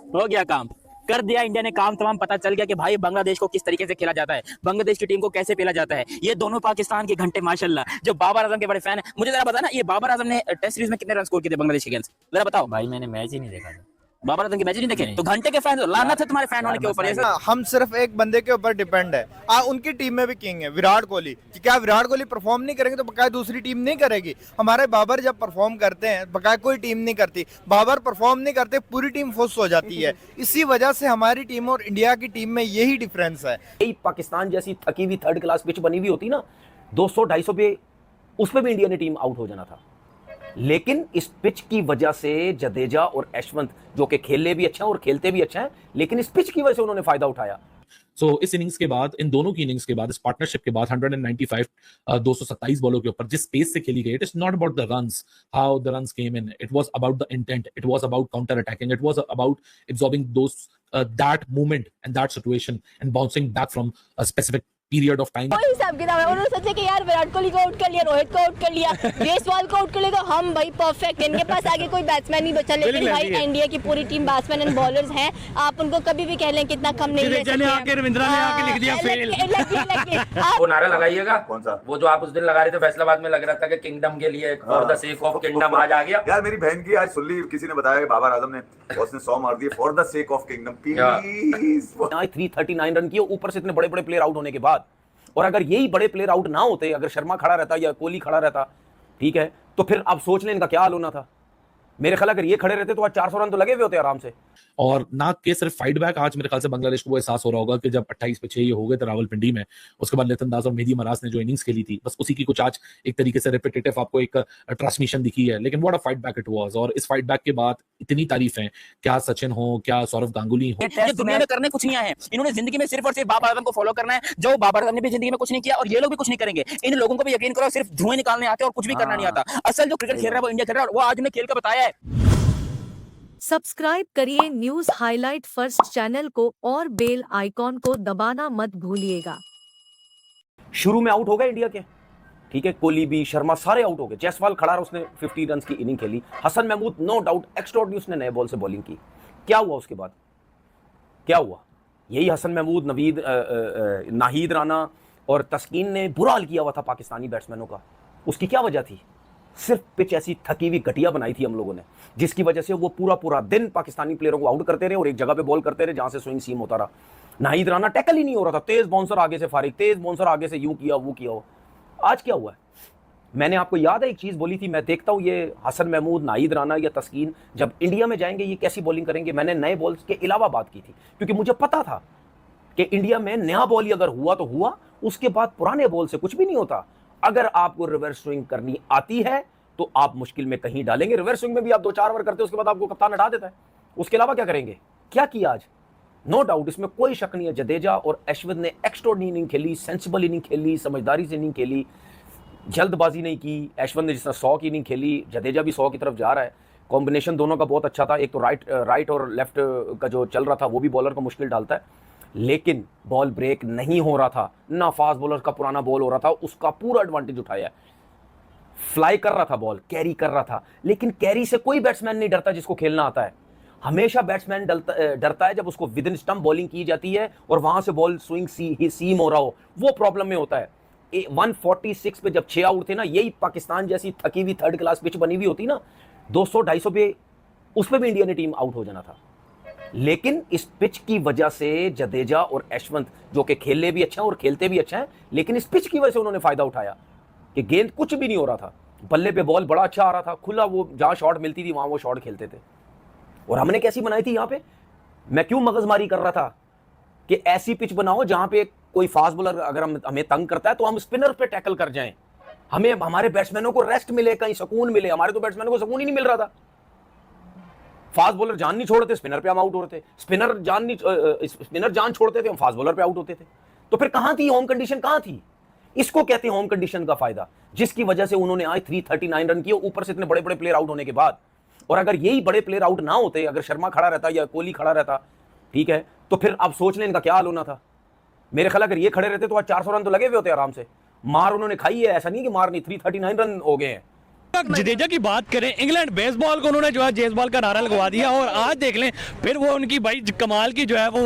हो गया काम, कर दिया इंडिया ने काम तमाम। पता चल गया कि भाई बांग्लादेश को किस तरीके से खेला जाता है, बांग्लादेश की टीम को कैसे पेला जाता है। ये दोनों पाकिस्तान के घंटे माशाल्लाह, जो बाबर आजम के बड़े फैन है। मुझे जरा बता ना, ये बाबर आजम ने टेस्ट सीरीज में कितने रन स्कोर किए थे बांग्लादेश के अगेंस्ट, जरा बताओ। भाई मैंने मैच ही नहीं देखा था। बाबर आजम के मैच नहीं देखे नहीं। तो घंटे के फैन हो, लानत है तुम्हारे फैन होने के ऊपर। यार हम सिर्फ एक बंदे के ऊपर डिपेंड है। उनकी टीम में भी किंग है विराट कोहली, कि क्या विराट कोहली परफॉर्म नहीं करेंगे तो बकाया दूसरी टीम नहीं करेगी। हमारे बाबर जब परफॉर्म करते हैं बकाया कोई टीम नहीं करती, बाबर परफॉर्म नहीं करते पूरी टीम फुस हो जाती है। इसी वजह से हमारी टीम और इंडिया की टीम में यही डिफरेंस है। यही पाकिस्तान जैसी थकी हुई थर्ड क्लास पिच बनी हुई होती ना 200-250 पे, उसमें भी इंडिया ने टीम आउट हो जाना था। लेकिन इस पिच की वजह से जडेजा और यशवंत, जो कि खेलने भी अच्छा है और खेलते भी अच्छा है, लेकिन इस पिच की वजह से उन्होंने फायदा उठाया। इस इनिंग्स के बाद, इन दोनों की इनिंग्स के बाद, इस पार्टनरशिप के बाद 195 227 बॉलों के ऊपर जिस पेस से खेली गई, it is not about the runs, how the runs came in, it was about the intent, it was about counter attacking, it was about absorbing those that movement and that situation and bouncing back from a specific period of time. कोई हिसाब किताब है, उन्होंने सोचा कि यार विराट कोहली को out कर लिया, रोहित को आउट कर लिया, जयसवाल को आउट कर लिया तो हम भाई परफेक्ट, इनके पास आगे कोई बैट्समैन नहीं बचा। लेकिन भाई इंडिया की पूरी टीम बैट्समैन एंड बॉलर्स हैं, आप उनको कभी भी कह लें कितना कम नहीं ले सकते। रविंद्रा ने आके लिख दिया फेल। वो नारा लगाइएगा, कौन सा? वो जो आप उस दिन लगा रहे थे फैसलाबाद में, लग रहा था कि किंगडम के लिए, for the sake of kingdom आज आ गया। यार मेरी बहन की आज सुन ली, किसी ने बताया कि बाबर आजम ने उसने 100 मार दिए for the sake of kingdom. Please 339 run किए, ऊपर से इतने बड़े बड़े प्लेयर आउट होने के बाद। और अगर यही बड़े प्लेयर आउट ना होते, अगर शर्मा खड़ा रहता या कोहली खड़ा रहता, ठीक है, तो फिर आप सोच लें इनका क्या हाल होना था। मेरे ख्याल अगर ये खड़े रहते तो आज 400 रन तो लगे हुए होते आराम से। और ना के सिर्फ फाइट बैक, आज मेरे ख्याल से बांग्लादेश को वो एहसास हो रहा होगा कि जब 28 पे 6 ये हो गए थे रावलपिंडी में, उसके बाद लितनदाज और मेहदी मराज ने जो इनिंग्स खेली थी, बस उसी की कुछ आज एक तरीके से रिपीटेटिव आपको एक ट्रांसमिशन दिखी है। लेकिन what a fight back it was. और इस फाइट बैक के बाद इतनी तारीफें, क्या सचिन हो, क्या सौरव गांगुली हो, ये दुनिया में करने कुछ नहीं आए हैं, इन्होंने जिंदगी में सिर्फ और सिर्फ बाबर आजम को फॉलो करना है। जो बाबर आजम ने भी जिंदगी में कुछ नहीं किया और ये लोग भी कुछ नहीं करेंगे। इन लोगों को भी यकीन करो, सिर्फ धुएं निकालने आते हैं और कुछ भी करना नहीं आता। असल जो क्रिकेट खेल रहा है वो इंडिया खेल रहा है, वो आज उन्हें खेल कर बताया है। सब्सक्राइब करिए न्यूज हाईलाइट फर्स्ट चैनल को और बेल आइकॉन को दबाना मत भूलिएगा। शुरू में आउट हो गए इंडिया के, ठीक है, कोहली भी, शर्मा सारे आउट हो गए। जयसवाल खड़ा रहा, उसने 50 रन की इनिंग खेली। Hasan Mahmud no doubt extraordinary, उसने नए बॉल से बॉलिंग की। क्या हुआ उसके बाद? क्या हुआ? यही हसन महमूद, नाहिद राना और तस्कीन ने बुरा हाल किया हुआ था पाकिस्तानी बैट्समैनों का। उसकी क्या वजह थी? सिर्फ पिच ऐसी थकी हुई घटिया बनाई थी हम लोगों ने, जिसकी वजह से वो पूरा दिन पाकिस्तानी प्लेयरों को आउट करते रहे और एक जगह पे बॉल करते रहे जहां से स्विंग सीम होता रहा। नाहिद राना टैकल ही नहीं हो रहा था, तेज बाउंसर आगे से फारिग, तेज बाउंसर आगे से यूं किया वो किया। आज क्या हुआ है? मैंने आपको याद है एक चीज बोली थी, मैं देखता हूं ये हसन महमूद, नाहिद राना या तस्कीन जब इंडिया में जाएंगे ये कैसी बॉलिंग करेंगे। मैंने नए बॉल्स के अलावा बात की थी, क्योंकि मुझे पता था कि इंडिया में नया बॉल ही अगर हुआ तो हुआ, उसके बाद पुराने बॉल से कुछ भी नहीं होता। अगर आपको रिवर्स स्विंग करनी आती है तो आप मुश्किल में कहीं डालेंगे। रिवर्स स्विंग में भी आप 2-4 ओवर करते हो, उसके बाद आपको कप्तान हटा देता है। उसके अलावा क्या करेंगे? क्या किया आज? नो डाउट, इसमें कोई शक नहीं है, जडेजा और यशवंत ने एक्स्ट्राऑर्डिनरी इनिंग खेली, सेंसिबल इनिंग खेली, समझदारी से इनिंग खेली, जल्दबाजी नहीं की। यशवंत ने जिस तरह 100 की इनिंग खेली, जडेजा भी 100 की तरफ जा रहा है। कॉम्बिनेशन दोनों का बहुत अच्छा था। एक तो राइट और लेफ्ट का जो चल रहा था वो भी बॉलर को मुश्किल डालता है, लेकिन बॉल ब्रेक नहीं हो रहा था ना। फास्ट बॉलर का पुराना बॉल हो रहा था, उसका पूरा एडवांटेज उठाया। फ्लाई कर रहा था बॉल, कैरी कर रहा था, लेकिन कैरी से कोई बैट्समैन नहीं डरता जिसको खेलना आता है। हमेशा बैट्समैन डरता है जब उसको विद इन स्टंप बॉलिंग की जाती है और वहां से बॉल स्विंग सीम हो रहा हो, वो प्रॉब्लम में होता है। 146 पे जब 6 आउट थे ना, यही पाकिस्तान जैसी थकी हुई थर्ड क्लास पिच बनी हुई होती ना 200-250 पे, उसमें भी इंडिया ने टीम आउट हो जाना था। लेकिन इस पिच की वजह से जडेजा और यशवंत, जो कि खेलने भी अच्छा है और खेलते भी अच्छा है, लेकिन इस पिच की वजह से उन्होंने फायदा उठाया कि गेंद कुछ भी नहीं हो रहा था, बल्ले पे बॉल बड़ा अच्छा आ रहा था, खुला, वो जहां शॉट मिलती थी वहां वो शॉट खेलते थे। और हमने कैसी बनाई थी यहां पे? मैं क्यों मगजमारी कर रहा था कि ऐसी पिच बनाओ जहां पे कोई फास्ट बॉलर अगर हमें तंग करता है तो हम स्पिनर पे टैकल कर जाएं, हमें हमारे बैट्समैनों को रेस्ट मिले, कहीं सुकून मिले। हमारे तो बैट्समैनों को सुकून ही नहीं मिल रहा था। फास्ट बॉलर जान नहीं छोड़ते, स्पिनर पे हम आउट हो रहे थे। स्पिनर जान छोड़ते थे, हम फास्ट बॉलर पे आउट होते थे। तो फिर कहां थी होम कंडीशन? कहां थी? इसको कहते हैं होम कंडीशन का फायदा, जिसकी वजह से उन्होंने आज 339 रन किए, ऊपर से इतने बड़े बड़े प्लेयर आउट होने के बाद। और अगर यही बड़े प्लेयर आउट ना होते, अगर शर्मा खड़ा रहता या कोहली खड़ा रहता, ठीक है, तो फिर आप सोच लें इनका क्या हाल होना था। मेरे ख्याल अगर ये खड़े रहते तो आज 400 रन तो लगे हुए होते आराम से। मार उन्होंने खाई है, ऐसा नहीं कि मार नहीं, 339 रन हो गए हैं। जडेजा की बात करें, इंग्लैंड बेसबॉल को उन्होंने जो है जेसबॉल का नारा लगवा दिया और आज देख लें फिर वो उनकी भाई कमाल की जो है वो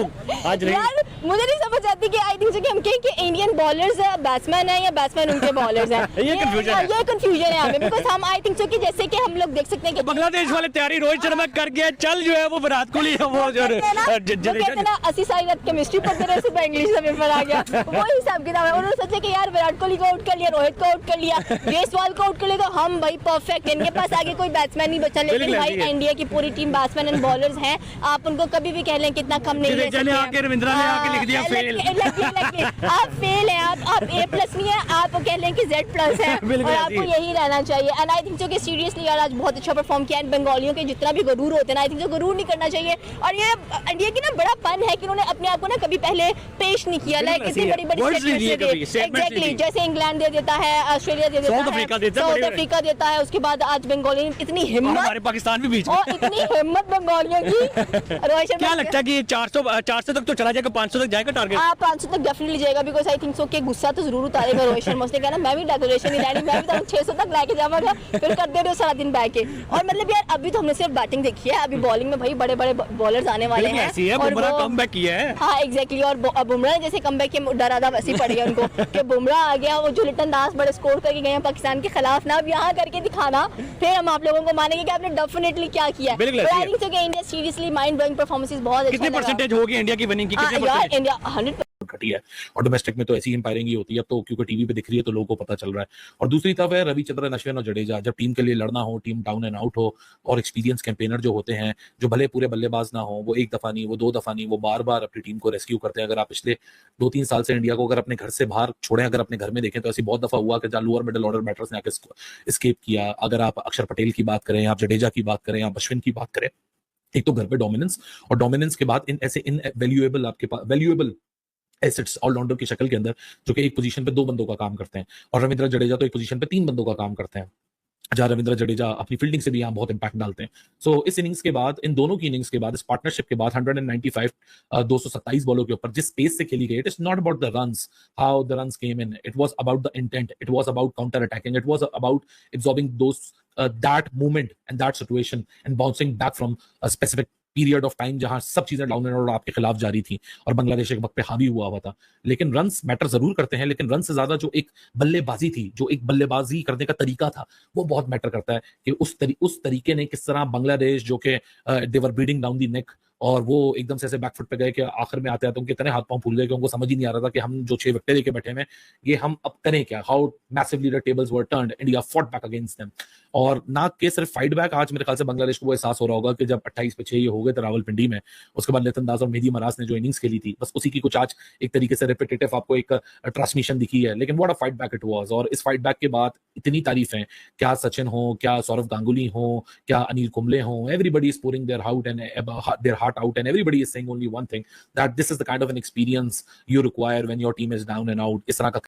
आज रही। यार मुझे नहीं समझ आती कि आई थिंक कि हम कहें कि इंडियन बॉलर्स बैट्समैन है या बैट्समैन उनके बॉलर्स हैं। ये confusion है। ये कंफ्यूजन है हमें, बिकॉज़ हम आई थिंक कि जैसे कि हम लोग देख सकते हैं कि बांग्लादेश वाले तैयारी रोहित शर्मा कर गया, चल जो है वो विराट कोहली वो जो कहते ना 80 साल रात केमिस्ट्री पढ़ते रहे, सुबह इंग्लिश का पेपर आ गया, वो हिसाब किताब है। उन्होंने सोचा कि यार विराट कोहली को आउट कर लिया, रोहित को आउट कर लिया, जयसवाल को आउट कर लिया, तो हम भाई परफेक्ट, इनके पास आगे कोई बैट्समैन नहीं बचा। लेकिन भाई इंडिया की पूरी टीम बैट्समैन एंड बॉलर्स हैं, आप उनको कभी भी कह लें कितना कम नहीं ले सकते। आके रविंद्रा ने आके लिख दिया फेल। आप फेल हैं, आप A+ नहीं है, आप कह लें कि Z+ है और आपको यही रहना चाहिए। एंड आई थिंक कि सीरियसली यार आज बहुत अच्छा परफॉर्म किया। बंगालियों के जितना भी गरूर होते हैं ना, आई थिंक गरूर नहीं करना चाहिए। और ये इंडिया की ना बड़ा पन है कि उन्होंने अपने आप को ना कभी पहले पेश नहीं किया। लाइक इतनी बड़ी एग्जैक्टली जैसे इंग्लैंड दे देता है, ऑस्ट्रेलिया दे देता है, साउथ अफ्रीका देता है, उसके बाद आज बंगाली इतनी हिम्मत, हमारे पाकिस्तान भी बीच में और इतनी हिम्मत बंगालियों की। रोहित शर्मा क्या लगता है कि 400 तक तो चला जाएगा, 500 तक जाएगा टारगेट? 500 तक डेफिनेटली जाएगा, बिकॉज आई थिंक सो कि गुस्सा तो जरूर उतारेगा रोहित शर्मा। उसने कहा ना मैं भी डेकोरेशन नहीं लानी, मैं भी 600 तक लेके जाऊंगा, फिर कर दे रहे हो सारा दिन बैठ के। और मतलब यार अभी तो हमने सिर्फ बैटिंग देखी है, अभी बॉलिंग में भाई बड़े बड़े बॉलर्स आने वाले हैं। ऐसी है, बुमराह कमबैक किया है। हाँ एग्जैक्टली, और बुमराह जैसे कमबैक के डरादा वैसे ही पड़ गया उनको कि बुमराह आ गया, वो जो लिटन दास बड़े स्कोर करके गए हैं पाकिस्तान के खिलाफ ना, अब यहाँ करके दिखाना, फिर हम आप लोगों को मानेंगे कि आपने डेफिनेटली क्या किया। India seriously mind blowing performance बहुत कितनी परसेंटेज होगी इंडिया की विनिंग की? यार इंडिया 100 घटी है और डोमेस्टिक में तो ऐसी एम्पायरिंग ही होती है। अब तो क्योंकि टीवी पे दिख रही है तो लोगों को पता चल रहा है। और दूसरी तरफ है रविचंद्रन अश्विन और जडेजा, जब टीम के लिए लड़ना हो, टीम डाउन एंड आउट हो, और एक्सपीरियंस कैंपेनर जो होते हैं, जो भले पूरे बल्लेबाज ना हो, वो एक दफा नहीं, वो 2 दफा नहीं, वो बार बार अपनी टीम को रेस्क्यू करते हैं। अगर आप पिछले 2-3 साल से इंडिया को अगर अपने घर से बाहर छोड़ें, अगर अपने घर में देखें तो ऐसी बहुत दफा हुआ कि जहाँ लोअर मिडिल ऑर्डर बैटर्स ने आके एस्केप किया। अगर आप अक्षर पटेल की बात करें, आप जडेजा की बात करें, आप अश्विन की बात करें, एक तो घर पे डोमिनेंस, और डोमिनेंस के बाद इन ऐसे इनवैल्यूएबल आपके पास वैल्यूएबल एसेट्स ऑलराउंडर की शक्ल के अंदर, जो कि एक पोजीशन पे 2 बंदों का काम करते हैं, और रविंद्र जडेजा तो एक पोजीशन पे 3 बंदों का काम करते हैं, जहां रविंद्र जडेजा अपनी फील्डिंग से भी यहाँ बहुत इंपैक्ट डालते हैं। सो इस इनिंग्स के बाद, इन दोनों की इनिंग्स के बाद, इस पार्टनरशिप के बाद 195 227 बॉलों के ऊपर जिस पेस से खेली गई, it is not about the runs, how the runs came in, it was about the intent, it was about counter attacking, it was about absorbing those that moment and that situation and bouncing back from a specific period of time जहां सब चीजें down and out आपके खिलाफ जारी थी और बांग्लादेश एक वक्त पे हावी हुआ था। लेकिन रन्स मैटर जरूर करते हैं, लेकिन रन से ज्यादा जो एक बल्लेबाजी थी, जो एक बल्लेबाजी करने का तरीका था, वो बहुत मैटर करता है कि उस तरीके ने किस तरह बांग्लादेश, जो कि दे वर ब्रीडिंग डाउन दी नेक, और वो एकदम से ऐसे बैकफुट पे गए कि आखिर में आते आते उनके इतने हाथ पांव फूल गए कि उनको समझ ही नहीं आ रहा था कि हम जो 6 विकेट लेके बैठे हैं, ये हम अब करें क्या। How massively the tables were turned, India fought back against them, और ना के सिर्फ फाइट बैक, आज मेरे ख्याल से बांग्लादेश को वो एहसास हो रहा होगा कि जब 28 पे 6 ये हो गए थे रावलपिंडी में, उसके बाद लिटन दास और मेहदी मराज ने जो इनिंग्स खेली थी, बस उसी की कुछ आज एक तरीके से रिपीटेटिव आपको एक ट्रांसमिशन दिखी है। लेकिन what a fight back it was, और इस फाइट बैक के बाद इतनी तारीफें, क्या सचिन हो, क्या सौरव गांगुली हो, क्या अनिल कुंबले हो, everybody is pouring their heart out and everybody is saying only one thing, that this is the kind of an experience you require when your team is down and out। इस तरह का